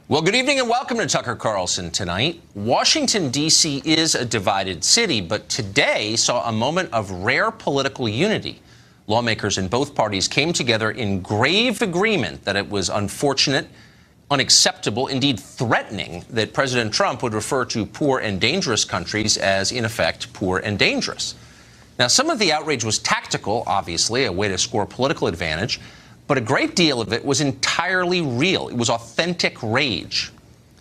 Well, good evening and welcome to Tucker Carlson tonight. Washington, D.C. is a divided city, but today saw a moment of rare political unity. Lawmakers in both parties came together in grave agreement that it was unfortunate, unacceptable, indeed threatening that President Trump would refer to poor and dangerous countries as, in effect, poor and dangerous. Now, some of the outrage was tactical, obviously, a way to score political advantage. But a great deal of it was entirely real. It was authentic rage.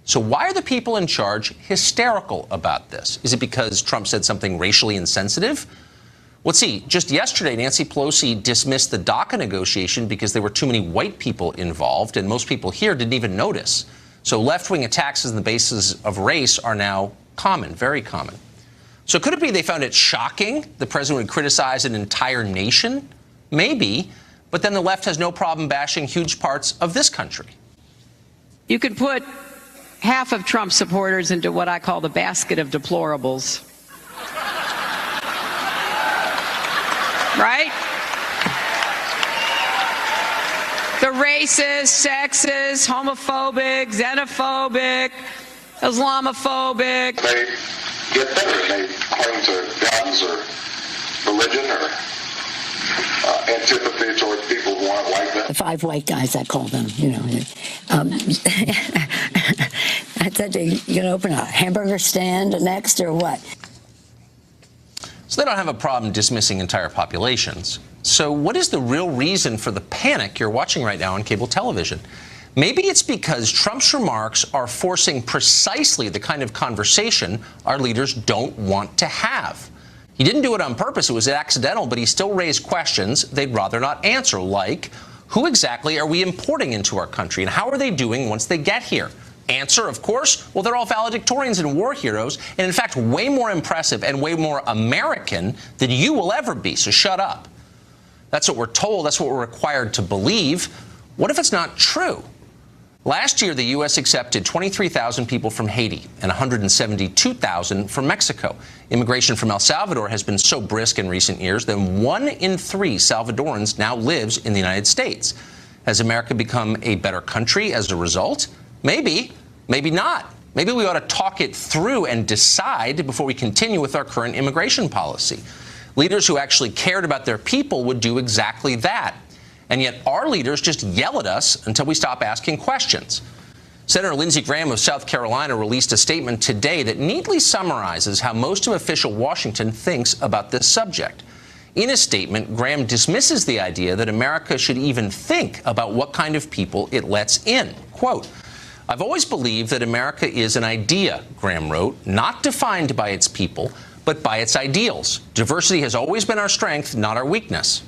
So why are the people in charge hysterical about this? Is it because Trump said something racially insensitive? Well, see, just yesterday, Nancy Pelosi dismissed the DACA negotiation because there were too many white people involved, and most people here didn't even notice. So left-wing attacks on the basis of race are now common, very common. So could it be they found it shocking the president would criticize an entire nation? Maybe. But then the left has no problem bashing huge parts of this country. You could put half of Trump supporters into what I call the basket of deplorables. Right? The racist, sexist, homophobic, xenophobic, Islamophobic. They get better and they cling to guns or religion or antipathy toward people who aren't like them. The 5 white guys, I call them, I said, you going to open a hamburger stand next or what? So they don't have a problem dismissing entire populations. So what is the real reason for the panic you're watching right now on cable television? Maybe it's because Trump's remarks are forcing precisely the kind of conversation our leaders don't want to have. He didn't do it on purpose. It was accidental, but he still raised questions they'd rather not answer, like, who exactly are we importing into our country, and how are they doing once they get here? Answer, of course, well, they're all valedictorians and war heroes, and in fact, way more impressive and way more American than you will ever be, so shut up. That's what we're told. That's what we're required to believe. What if it's not true? Last year, the U.S. accepted 23,000 people from Haiti and 172,000 from Mexico. Immigration from El Salvador has been so brisk in recent years that 1 in 3 Salvadorans now lives in the United States. Has America become a better country as a result? Maybe, maybe not. Maybe we ought to talk it through and decide before we continue with our current immigration policy. Leaders who actually cared about their people would do exactly that. And yet our leaders just yell at us until we stop asking questions. Senator Lindsey Graham of South Carolina released a statement today that neatly summarizes how most of official Washington thinks about this subject. In a statement, Graham dismisses the idea that America should even think about what kind of people it lets in. Quote, "I've always believed that America is an idea," Graham wrote, "not defined by its people, but by its ideals. Diversity has always been our strength, not our weakness."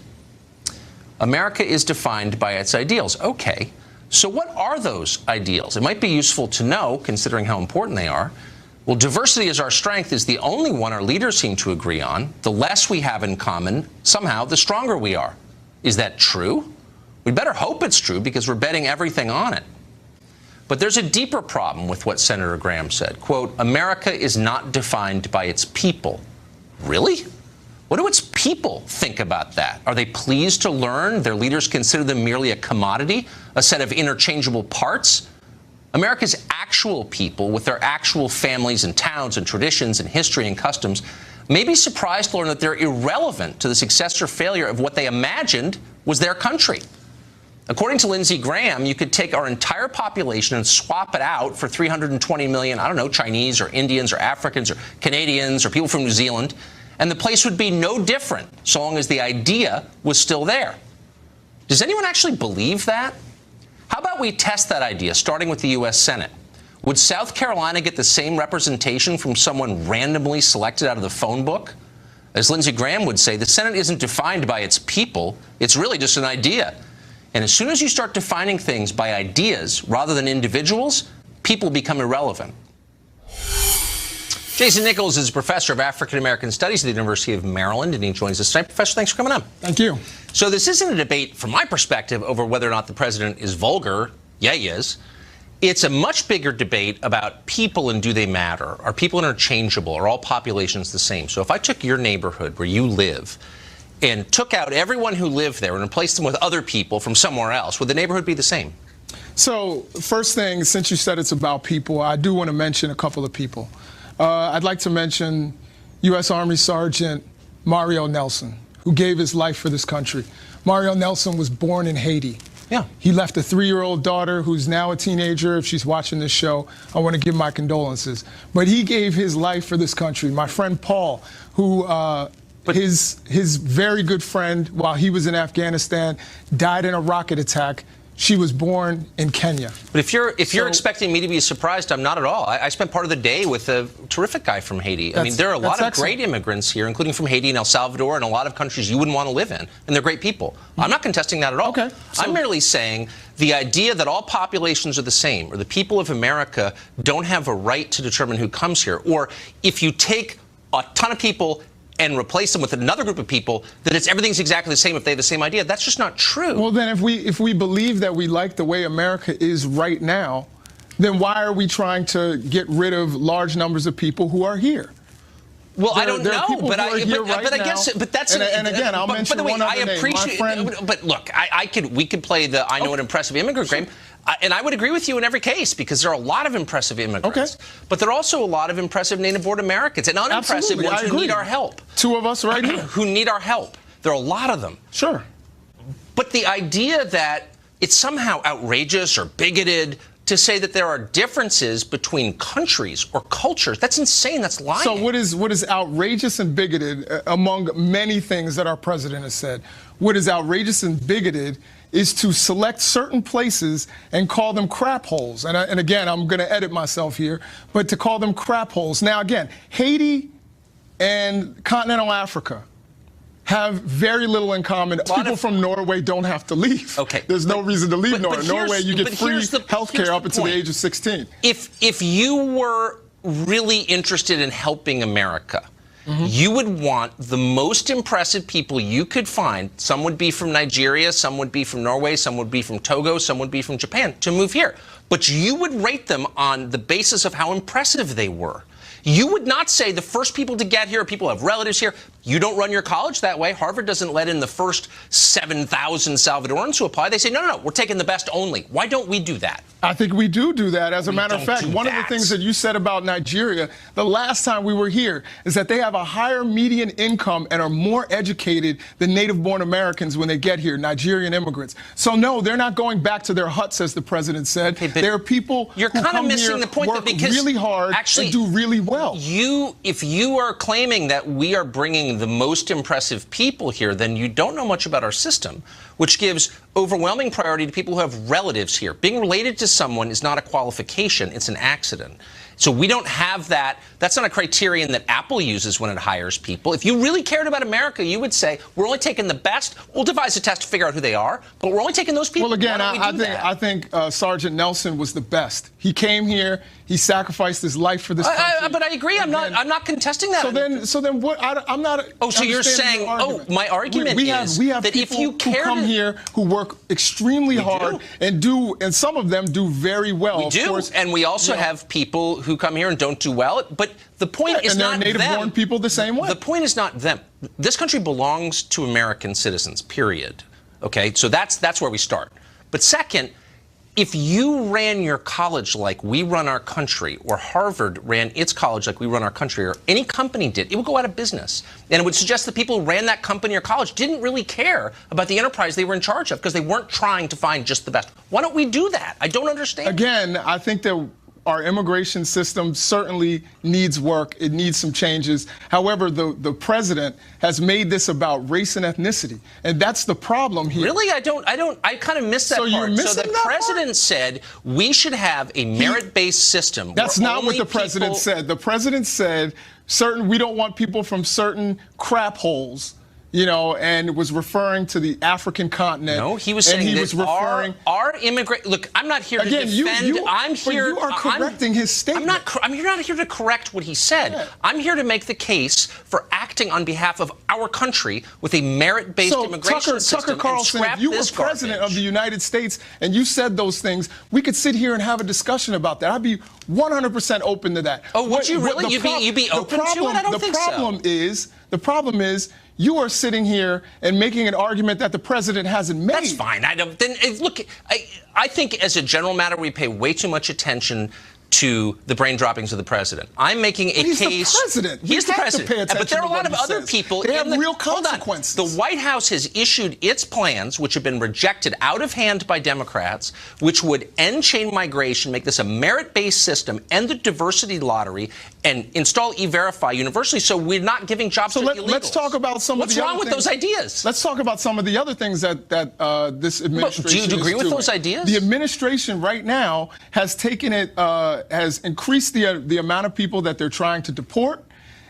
America is defined by its ideals. Okay, so what are those ideals? It might be useful to know, considering how important they are. Well, diversity as our strength is the only one our leaders seem to agree on. The less we have in common, somehow, the stronger we are. Is that true? We'd better hope it's true because we're betting everything on it. But there's a deeper problem with what Senator Graham said. Quote, "America is not defined by its people." Really? What do its people think about that? Are they pleased to learn their leaders consider them merely a commodity, a set of interchangeable parts? America's actual people, with their actual families and towns and traditions and history and customs, may be surprised to learn that they're irrelevant to the success or failure of what they imagined was their country. According to Lindsey Graham, you could take our entire population and swap it out for 320 million, I don't know, Chinese or Indians or Africans or Canadians or people from New Zealand, and the place would be no different so long as the idea was still there. Does anyone actually believe that? How about we test that idea, starting with the U.S. Senate? Would South Carolina get the same representation from someone randomly selected out of the phone book? As Lindsey Graham would say, the Senate isn't defined by its people. It's really just an idea. And as soon as you start defining things by ideas rather than individuals, people become irrelevant. Jason Nichols is a professor of African-American Studies at the University of Maryland, and he joins us tonight. Professor, thanks for coming on. Thank you. So this isn't a debate, from my perspective, over whether or not the president is vulgar. Yeah, he is. It's a much bigger debate about people and do they matter? Are people interchangeable? Are all populations the same? So if I took your neighborhood where you live and took out everyone who lived there and replaced them with other people from somewhere else, would the neighborhood be the same? So, first thing, since you said it's about people, I do want to mention a couple of people. I'd like to mention U.S. Army Sergeant Mario Nelson, who gave his life for this country. Mario Nelson was born in Haiti. Yeah. He left a 3-year-old daughter who's now a teenager. If she's watching this show, I want to give my condolences. But he gave his life for this country. My friend Paul, who his very good friend, while he was in Afghanistan, died in a rocket attack. She was born in Kenya. But if you're expecting me to be surprised, I'm not at all. I spent part of the day with a terrific guy from Haiti. I mean, there are a lot of great immigrants here, including from Haiti and El Salvador and a lot of countries you wouldn't want to live in, and they're great people. I'm not contesting that at all. Okay. I'm merely saying the idea that all populations are the same, or the people of America don't have a right to determine who comes here, or if you take a ton of people and replace them with another group of people, that everything's exactly the same if they have the same idea. That's just not true. Well, then if we believe that we like the way America is right now, then why are we trying to get rid of large numbers of people who are here? Well, I don't know, but that's and again, I'll mention by the way, one other I appreciate. name. But look, we could play the I know an impressive immigrant game. And I would agree with you in every case, because there are a lot of impressive immigrants. Okay. But there are also a lot of impressive native-born Americans and unimpressive ones who need our help. Two of us right here. Who need our help. There are a lot of them. Sure. But the idea that it's somehow outrageous or bigoted to say that there are differences between countries or cultures, that's insane. That's lying. So what is outrageous and bigoted, among many things that our president has said, what is outrageous and bigoted is to select certain places and call them crap holes. And again, I'm going to edit myself here, but to call them crap holes. Now, again, Haiti and continental Africa have very little in common. People from Norway don't have to leave. Okay. There's no reason to leave Norway. Norway, you get free health care up until the age of 16. If you were really interested in helping America, you would want the most impressive people you could find. Some would be from Nigeria, some would be from Norway, some would be from Togo, some would be from Japan, to move here. But you would rate them on the basis of how impressive they were. You would not say the first people to get here are people who have relatives here. You don't run your college that way. Harvard doesn't let in the first 7,000 Salvadorans who apply. They say, no, we're taking the best only. Why don't we do that? I think we do that. As a matter of fact, one of the things that you said about Nigeria the last time we were here is that they have a higher median income and are more educated than native-born Americans when they get here, Nigerian immigrants. So, no, they're not going back to their huts, as the president said. Okay, there are people who come here, work really hard, and do really well. If you are claiming that we are bringing the most impressive people here, then you don't know much about our system, which gives overwhelming priority to people who have relatives here. Being related to someone is not a qualification, it's an accident. So we don't have that. That's not a criterion that Apple uses when it hires people. If you really cared about America, you would say, we're only taking the best. We'll devise a test to figure out who they are, but we're only taking those people. Well, again, I think Sergeant Nelson was the best. He came here. He sacrificed his life for this country. But I agree. I'm not contesting that. So then what? I'm not. Oh, so you're saying? My argument is that if you care, who come here who work extremely hard and some of them do very well. We do, and we also have people who come here and don't do well. But the point is not them. And they're native-born people the same way. The point is not them. This country belongs to American citizens. Period. Okay, so that's where we start. But second, if you ran your college like we run our country, or Harvard ran its college like we run our country, or any company did, it would go out of business. And it would suggest that people who ran that company or college didn't really care about the enterprise they were in charge of because they weren't trying to find just the best. Why don't we do that? I don't understand. Again, I think that our immigration system certainly needs work. It needs some changes. However, the president has made this about race and ethnicity, and that's the problem here. Really? I kind of missed that part. You're missing so the president said we should have a merit-based system. That's not what the president said. The president said we don't want people from certain crap holes. And was referring to the African continent. No, he was saying that our immigrant. Look, I'm not here to defend. You are correcting his statement. I'm not here to correct what he said. Yeah. I'm here to make the case for acting on behalf of our country with a merit-based immigration system. Tucker Carlson, if you were president of the United States and you said those things, we could sit here and have a discussion about that. I'd be 100% open to that. Oh, would you really? You'd be open to it? I don't think so. The problem is, you are sitting here and making an argument that the president hasn't made. That's fine. I don't. Then look, I think as a general matter, we pay way too much attention to the brain droppings of the president. I'm making a He's case. The president. He's the president. To pay attention but there are a to lot what of he other says. people. They have real consequences. The White House has issued its plans, which have been rejected out of hand by Democrats, which would end chain migration, make this a merit-based system, end the diversity lottery, and install E-Verify universally. So we're not giving jobs to illegals. Let's talk about some What's of the wrong other with those ideas? Let's talk about some of the other things that this administration do you agree is with doing. those ideas? The administration right now has taken it, has increased the amount of people that they're trying to deport,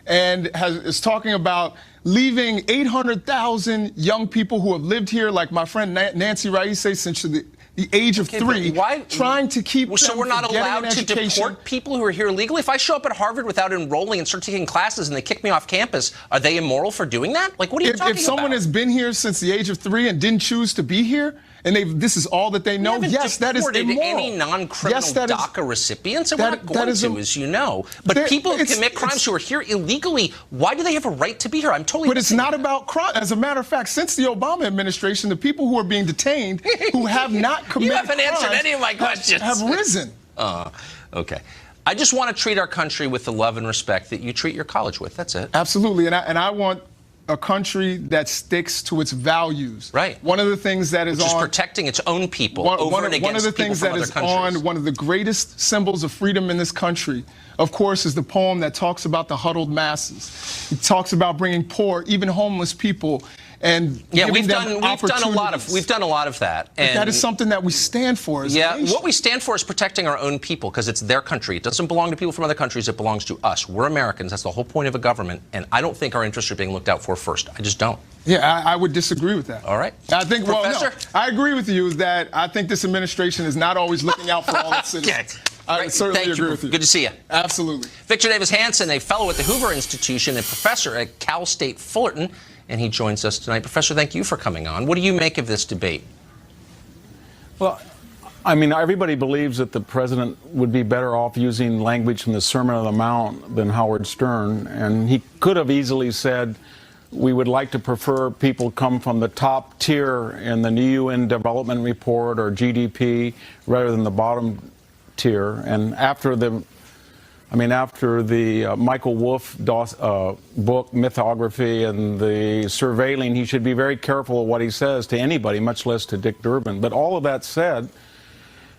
and is talking about leaving 800,000 young people who have lived here, like my friend Nancy Raise, since the age of 3, trying to keep them So we're not from getting allowed an to education. deport people who are here illegally? If I show up at Harvard without enrolling and start taking classes and they kick me off campus, are they immoral for doing that? Like, what are you talking about? If someone has been here since the age of 3 and didn't choose to be here, and this is all that they know, yes, that is immoral. Any non-criminal DACA recipients, and we're not going to, as you know. But people who commit crimes who are here illegally, why do they have a right to be here? I'm totally. But it's not about crime. As a matter of fact, since the Obama administration, the people who are being detained who have not committed You haven't answered any of my questions. Have risen. Okay. I just want to treat our country with the love and respect that you treat your college with. That's it. Absolutely, and I want a country that sticks to its values. Right. One of the things that is protecting its own people one of the things that is on one of the greatest symbols of freedom in this country, of course, is the poem that talks about the huddled masses. It talks about bringing poor, even homeless people, and giving them opportunities. We've done a lot of that. And that is something that we stand for as a nation. What we stand for is protecting our own people, because it's their country. It doesn't belong to people from other countries. It belongs to us. We're Americans. That's the whole point of a government. And I don't think our interests are being looked out for first. I just don't. Yeah, I would disagree with that. All right. I think, Professor? I agree with you that I think this administration is not always looking out for all its citizens. I certainly agree with you. Good to see you. Absolutely. Victor Davis Hanson, a fellow at the Hoover Institution and professor at Cal State Fullerton, and he joins us tonight. Professor, thank you for coming on. What do you make of this debate? Well, I mean, everybody believes that the president would be better off using language from the Sermon on the Mount than Howard Stern, and he could have easily said, we would like to prefer people come from the top tier in the new UN Development Report or GDP rather than the bottom tier. And after the Michael Wolff book, Mythography, and the surveilling, he should be very careful of what he says to anybody, much less to Dick Durbin. But all of that said,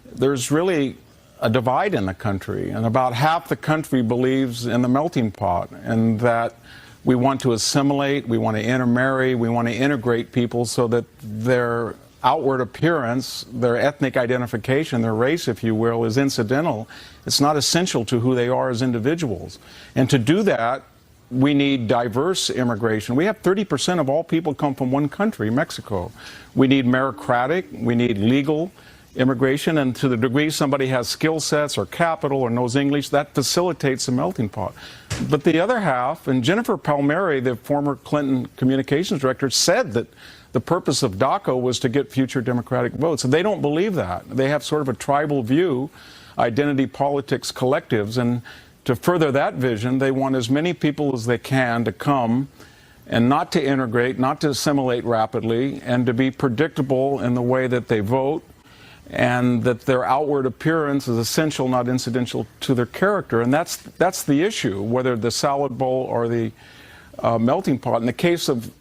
there's really a divide in the country, and about half the country believes in the melting pot, and that we want to assimilate, we want to intermarry, we want to integrate people so that their outward appearance, their ethnic identification, their race, if you will, is incidental. It's not essential to who they are as individuals. And to do that, we need diverse immigration. We have 30% of all people come from one country, Mexico. We need meritocratic, we need legal immigration, and to the degree somebody has skill sets or capital or knows English, that facilitates the melting pot. But the other half, and Jennifer Palmieri, the former Clinton communications director, said that the purpose of DACA was to get future Democratic votes. And they don't believe that. They have sort of a tribal view, identity politics collectives, and to further that vision, they want as many people as they can to come and not to integrate, not to assimilate rapidly, and to be predictable in the way that they vote, and that their outward appearance is essential, not incidental to their character. And that's the issue, whether the salad bowl or the melting pot. In the case of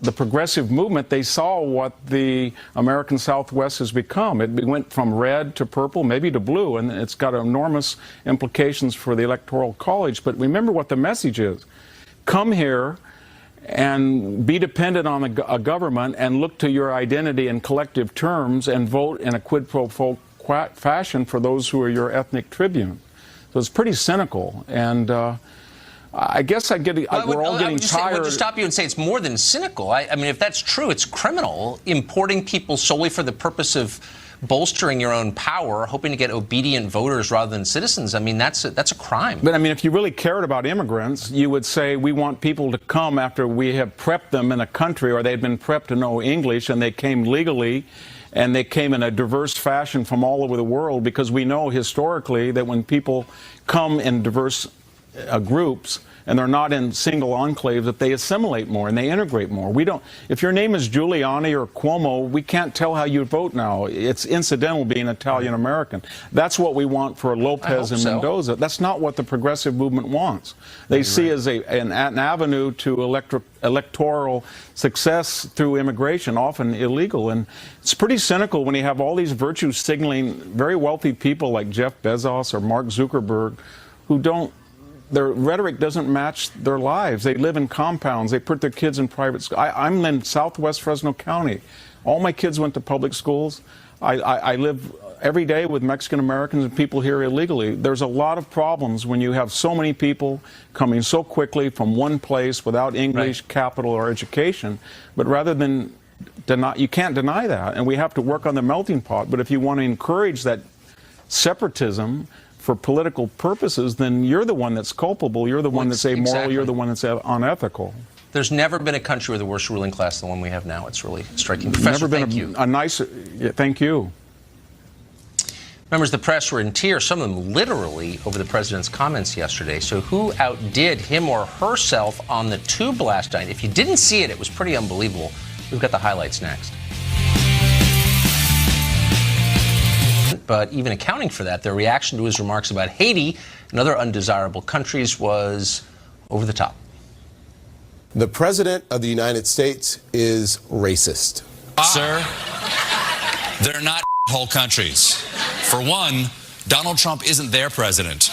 the progressive movement, they saw what the American Southwest has become. It went from red to purple, maybe to blue, and it's got enormous implications for the Electoral College. But remember what the message is. Come here and be dependent on a government and look to your identity in collective terms and vote in a quid pro quo fashion for those who are your ethnic tribune. So it's pretty cynical. And I guess we're all getting tired. I would just stop you and say it's more than cynical. I mean, if that's true, it's criminal. Importing people solely for the purpose of bolstering your own power, hoping to get obedient voters rather than citizens. I mean, that's a crime. But I mean, if you really cared about immigrants, you would say we want people to come after we have prepped them in a country, or they've been prepped to know English, and they came legally, and they came in a diverse fashion from all over the world, because we know historically that when people come in diverse groups, and they're not in single enclaves, that they assimilate more and they integrate more. We don't. If your name is Giuliani or Cuomo, we can't tell how you vote now. It's incidental being Italian American. That's what we want for Lopez and Mendoza. That's not what the progressive movement wants. They see as an avenue to electoral success through immigration, often illegal. And it's pretty cynical when you have all these virtue signaling very wealthy people like Jeff Bezos or Mark Zuckerberg who don't. Their rhetoric doesn't match their lives. They live in compounds. They put their kids in private school. I'm in southwest Fresno County. All my kids went to public schools. I live every day with Mexican Americans and people here illegally. There's a lot of problems when you have so many people coming so quickly from one place without English, capital, or education. But rather than deny, you can't deny that. And we have to work on the melting pot. But if you want to encourage that separatism for political purposes, then you're the one that's culpable. You're the one that's amoral. You're the one that's unethical. There's never been a country with a worse ruling class than the one we have now. It's really striking. Professor, thank you. Thank you. Members of the press were in tears, some of them literally, over the president's comments yesterday. So who outdid him or herself on the tube last night? If you didn't see it, it was pretty unbelievable. We've got the highlights next. But even accounting for that, their reaction to his remarks about Haiti and other undesirable countries was over the top. The President of the United States is racist. Sir, they're not whole countries. For one, Donald Trump isn't their president.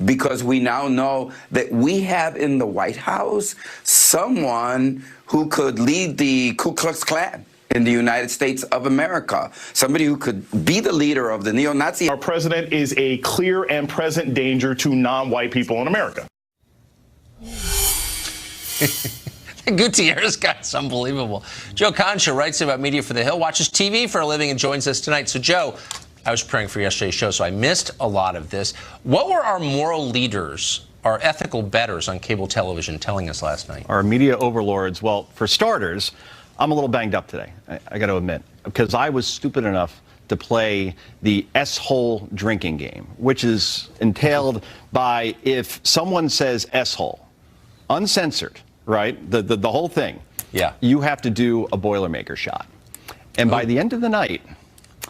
Because we now know that we have in the White House someone who could lead the Ku Klux Klan in the United States of America, somebody who could be the leader of the neo-Nazi. Our president is a clear and present danger to non-white people in America. Gutierrez guy's unbelievable. Joe Concha writes about media for The Hill, watches TV for a living, and joins us tonight. So, Joe, I was preparing for yesterday's show, so I missed a lot of this. What were our moral leaders, our ethical betters on cable television telling us last night? Our media overlords, well, for starters, I'm a little banged up today, I got to admit, because I was stupid enough to play the S-hole drinking game, which is entailed by if someone says S-hole, uncensored, right, the whole thing, you have to do a Boilermaker shot. And by the end of the night...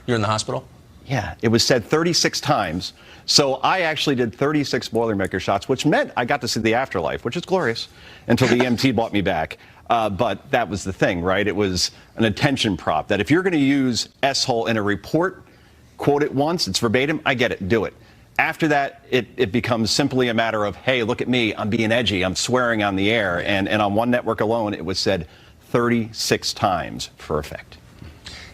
You're in the hospital? Yeah, it was said 36 times. So I actually did 36 Boilermaker shots, which meant I got to see the afterlife, which is glorious, until the EMT brought me back. But that was the thing, right? It was an attention prop, that if you're going to use S-hole in a report, quote it once, it's verbatim, I get it, do it. After that, it becomes simply a matter of, hey, look at me, I'm being edgy, I'm swearing on the air. And on one network alone, it was said 36 times for effect.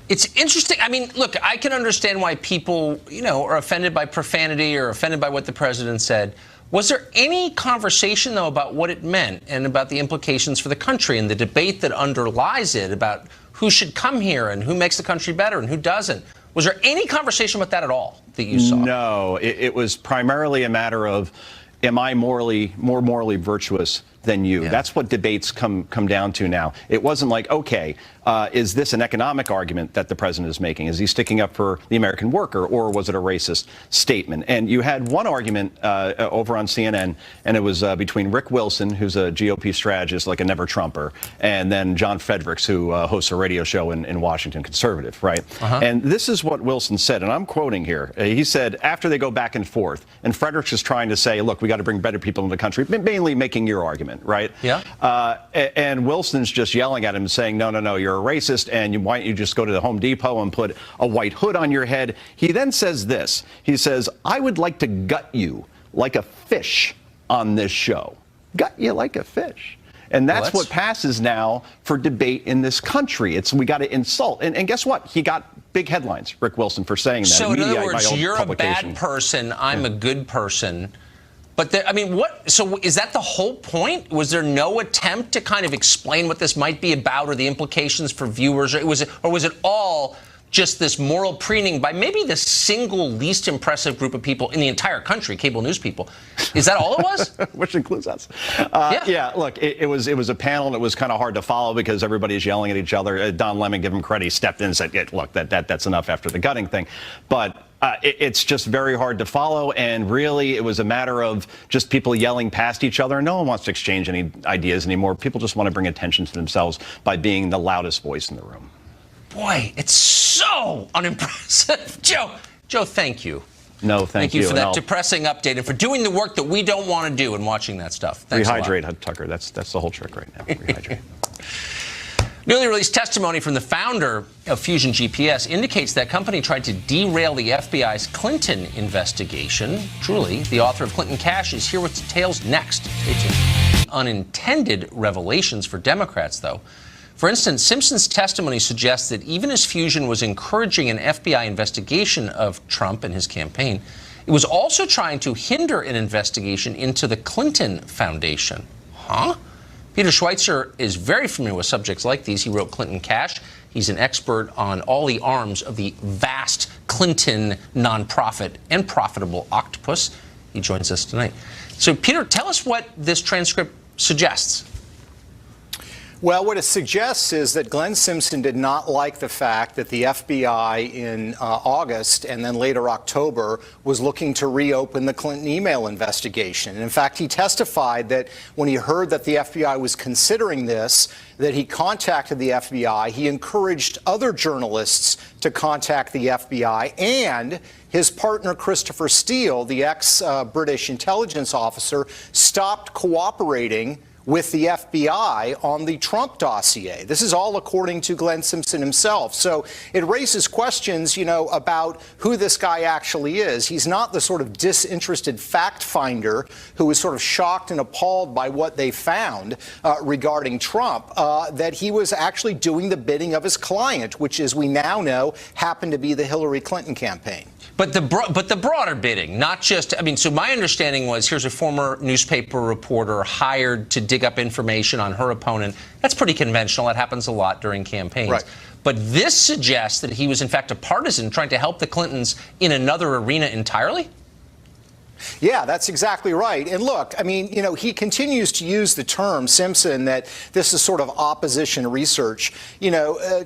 It's interesting. I mean, look, I can understand why people, are offended by profanity or offended by what the president said. Was there any conversation, though, about what it meant and about the implications for the country and the debate that underlies it about who should come here and who makes the country better and who doesn't? Was there any conversation about that at all that you saw? No, it was primarily a matter of, am I more morally virtuous than you? Yeah. That's what debates come down to now. It wasn't like, okay, is this an economic argument that the president is making? Is he sticking up for the American worker, or was it a racist statement? And you had one argument over on CNN, and it was between Rick Wilson, who's a GOP strategist, like a never-Trumper, and then John Fredericks, who hosts a radio show in Washington, conservative, right? And this is what Wilson said, and I'm quoting here. He said, after they go back and forth, and Fredericks is trying to say, look, we got to bring better people into the country, mainly making your argument, right? Yeah. And Wilson's just yelling at him, saying, no, you're a racist, and why don't you just go to the Home Depot and put a white hood on your head? He then says this. He says, I would like to gut you like a fish on this show. Gut you like a fish. And that's what passes now for debate in this country. We got to insult. And guess what? He got big headlines, Rick Wilson, for saying that. So in other words, you're a bad person, I'm a good person. But so is that the whole point? Was there no attempt to kind of explain what this might be about or the implications for viewers? Or was it all just this moral preening by maybe the single least impressive group of people in the entire country, cable news people? Is that all it was? Which includes us. Yeah, look, it was a panel, and it was kind of hard to follow because everybody's yelling at each other. Don Lemon, give him credit, he stepped in and said, yeah, look, that's enough after the gutting thing. But It's just very hard to follow, and really it was a matter of just people yelling past each other. No one wants to exchange any ideas anymore. People just want to bring attention to themselves by being the loudest voice in the room. Boy, it's so unimpressive. Joe, thank you. No, thank you for that depressing update and for doing the work that we don't want to do and watching that stuff. Thanks Rehydrate, Tucker. That's the whole trick right now. Rehydrate. Newly released testimony from the founder of Fusion GPS indicates that company tried to derail the FBI's Clinton investigation. Truly, the author of Clinton Cash is here with details next. Stay tuned. Unintended revelations for Democrats, though. For instance, Simpson's testimony suggests that even as Fusion was encouraging an FBI investigation of Trump and his campaign, it was also trying to hinder an investigation into the Clinton Foundation. Huh? Peter Schweitzer is very familiar with subjects like these. He wrote Clinton Cash. He's an expert on all the arms of the vast Clinton nonprofit and profitable octopus. He joins us tonight. So, Peter, tell us what this transcript suggests. Well, what it suggests is that Glenn Simpson did not like the fact that the FBI in August and then later October was looking to reopen the Clinton email investigation. And in fact, he testified that when he heard that the FBI was considering this, that he contacted the FBI. He encouraged other journalists to contact the FBI, and his partner, Christopher Steele, the ex-British intelligence officer, stopped cooperating with the FBI on the Trump dossier. This is all according to Glenn Simpson himself. So it raises questions, about who this guy actually is. He's not the sort of disinterested fact finder who was sort of shocked and appalled by what they found regarding Trump, that he was actually doing the bidding of his client, which, as we now know, happened to be the Hillary Clinton campaign. But the broader bidding, not just, so my understanding was here's a former newspaper reporter hired to dig up information on her opponent. That's pretty conventional. That happens a lot during campaigns. Right. But this suggests that he was, in fact, a partisan trying to help the Clintons in another arena entirely? Yeah, that's exactly right. And look, he continues to use the term, Simpson, that this is sort of opposition research.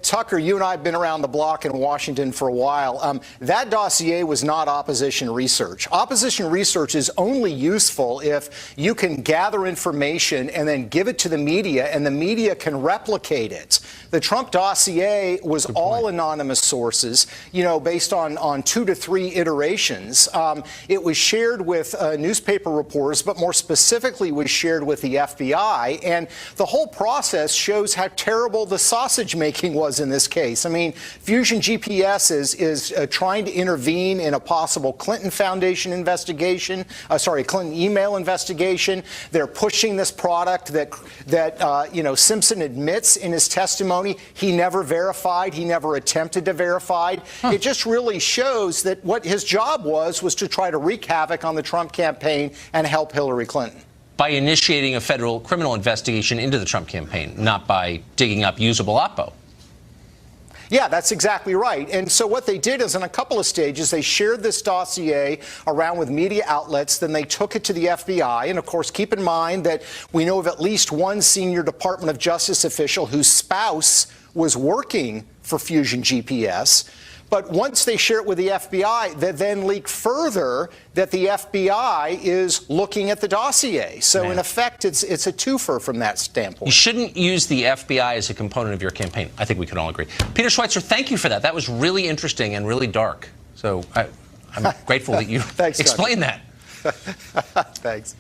Tucker, you and I have been around the block in Washington for a while. That dossier was not opposition research. Opposition research is only useful if you can gather information and then give it to the media, and the media can replicate it. The Trump dossier was all anonymous sources, based on 2 to 3 iterations. It was shared with newspaper reporters, but more specifically was shared with the FBI. And the whole process shows how terrible the sausage making was in this case. Fusion GPS is trying to intervene in a possible Clinton Foundation investigation, Clinton email investigation. They're pushing this product that Simpson admits in his testimony he never verified, he never attempted to verify. It just really shows that what his job was to try to wreak havoc on the Trump campaign and help Hillary Clinton. By initiating a federal criminal investigation into the Trump campaign, not by digging up usable oppo. Yeah, that's exactly right. And so what they did is, in a couple of stages, they shared this dossier around with media outlets. Then they took it to the FBI. And of course, keep in mind that we know of at least one senior Department of Justice official whose spouse was working for Fusion GPS. But once they share it with the FBI, they then leak further that the FBI is looking at the dossier. So in effect, it's a twofer from that standpoint. You shouldn't use the FBI as a component of your campaign. I think we can all agree. Peter Schweitzer, thank you for that. That was really interesting and really dark. So I'm grateful that you explained that. Thanks.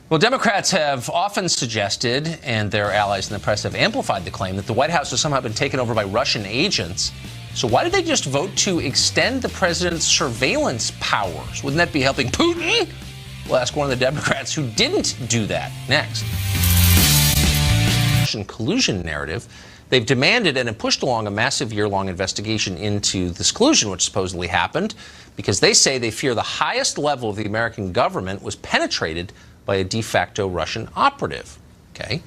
Well, Democrats have often suggested, and their allies in the press have amplified the claim, that the White House has somehow been taken over by Russian agents. So why did they just vote to extend the president's surveillance powers? Wouldn't that be helping Putin? We'll ask one of the Democrats who didn't do that next. Russian collusion narrative. They've demanded and have pushed along a massive year-long investigation into this collusion, which supposedly happened, because they say they fear the highest level of the American government was penetrated by a de facto Russian operative. Okay.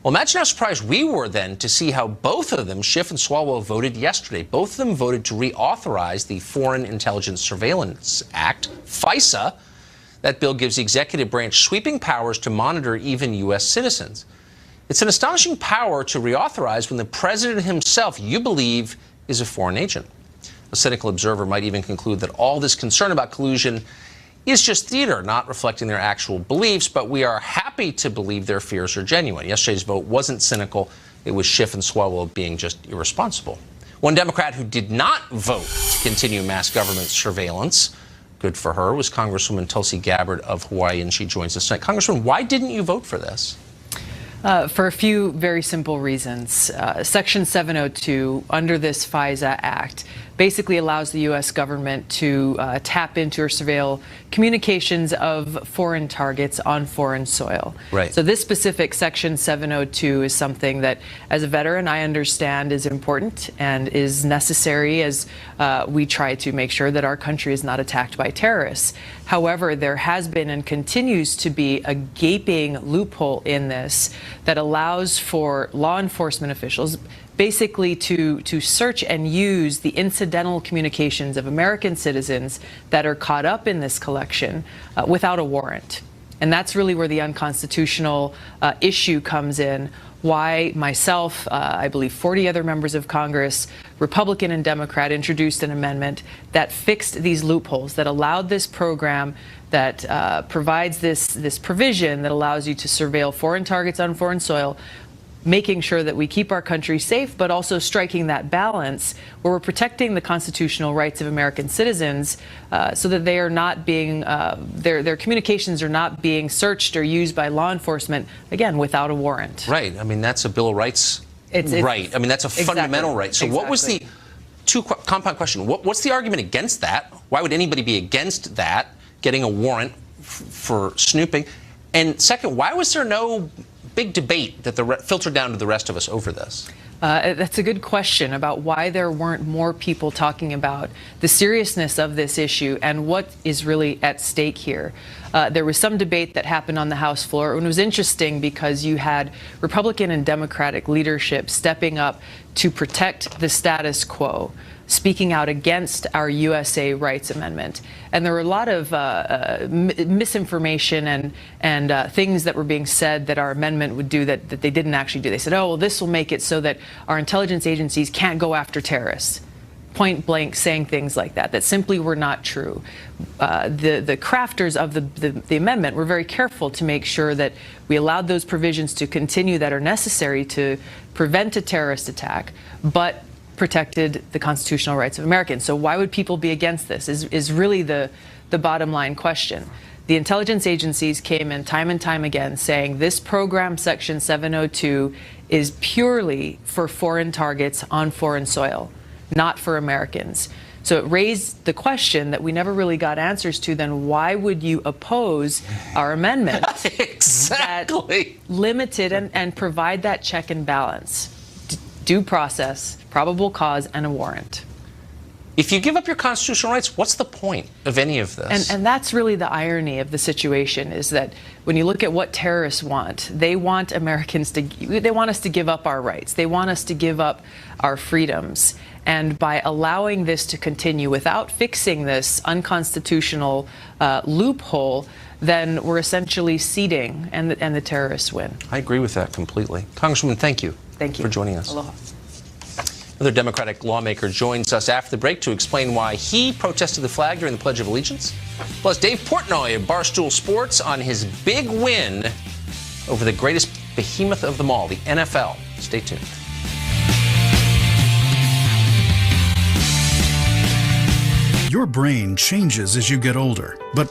Well, imagine how surprised we were then to see how both of them, Schiff and Swalwell, voted yesterday. Both of them voted to reauthorize the Foreign Intelligence Surveillance Act, FISA. That bill gives the executive branch sweeping powers to monitor even U.S. citizens. It's an astonishing power to reauthorize when the president himself, you believe, is a foreign agent. A cynical observer might even conclude that all this concern about collusion is just theater, not reflecting their actual beliefs, but we are happy to believe their fears are genuine. Yesterday's vote wasn't cynical. It was Schiff and Swalwell being just irresponsible. One Democrat who did not vote to continue mass government surveillance, good for her, was Congresswoman Tulsi Gabbard of Hawaii, and she joins us tonight. Congresswoman, why didn't you vote for this? For a few very simple reasons. Section 702 under this FISA Act basically allows the U.S. government to tap into or surveil communications of foreign targets on foreign soil. Right. So this specific Section 702 is something that, as a veteran, I understand is important and is necessary as we try to make sure that our country is not attacked by terrorists. However, there has been and continues to be a gaping loophole in this that allows for law enforcement officials basically to search and use the incidental communications of American citizens that are caught up in this collection without a warrant. And that's really where the unconstitutional issue comes in. Why myself, I believe 40 other members of Congress, Republican and Democrat, introduced an amendment that fixed these loopholes, that allowed this program, that provides this provision that allows you to surveil foreign targets on foreign soil, making sure that we keep our country safe, but also striking that balance where we're protecting the constitutional rights of American citizens so that they are not being, their communications are not being searched or used by law enforcement, again, without a warrant. Right. I mean, that's a Bill of Rights right. I mean, that's a fundamental right. So what was the, compound question, what's the argument against that? Why would anybody be against that, getting a warrant for snooping? And second, why was there no big debate that filtered down to the rest of us over this? That's a good question about why there weren't more people talking about the seriousness of this issue and what is really at stake here. There was some debate that happened on the House floor, and it was interesting because you had Republican and Democratic leadership stepping up to protect the status quo, speaking out against our USA Rights Amendment. And there were a lot of misinformation and things that were being said that our amendment would do that they didn't actually do. They said, oh, well, this will make it so that our intelligence agencies can't go after terrorists. Point blank saying things like that simply were not true. The crafters of the amendment were very careful to make sure that we allowed those provisions to continue that are necessary to prevent a terrorist attack, but protected the constitutional rights of Americans. So why would people be against this is really the bottom line question. The intelligence agencies came in time and time again saying this program, Section 702, is purely for foreign targets on foreign soil, not for Americans. So it raised the question that we never really got answers to, then why would you oppose our amendment Exactly. that limited and provide that check and balance? Due process, probable cause, and a warrant. If you give up your constitutional rights, what's the point of any of this? And that's really the irony of the situation, is that when you look at what terrorists want, they want Americans they want us to give up our rights. They want us to give up our freedoms. And by allowing this to continue without fixing this unconstitutional loophole, then we're essentially ceding, and the terrorists win. I agree with that completely. Congresswoman, thank you. Thank you for joining us. Aloha. Another Democratic lawmaker joins us after the break to explain why he protested the flag during the Pledge of Allegiance. Plus, Dave Portnoy of Barstool Sports on his big win over the greatest behemoth of them all, the NFL. Stay tuned. Your brain changes as you get older, but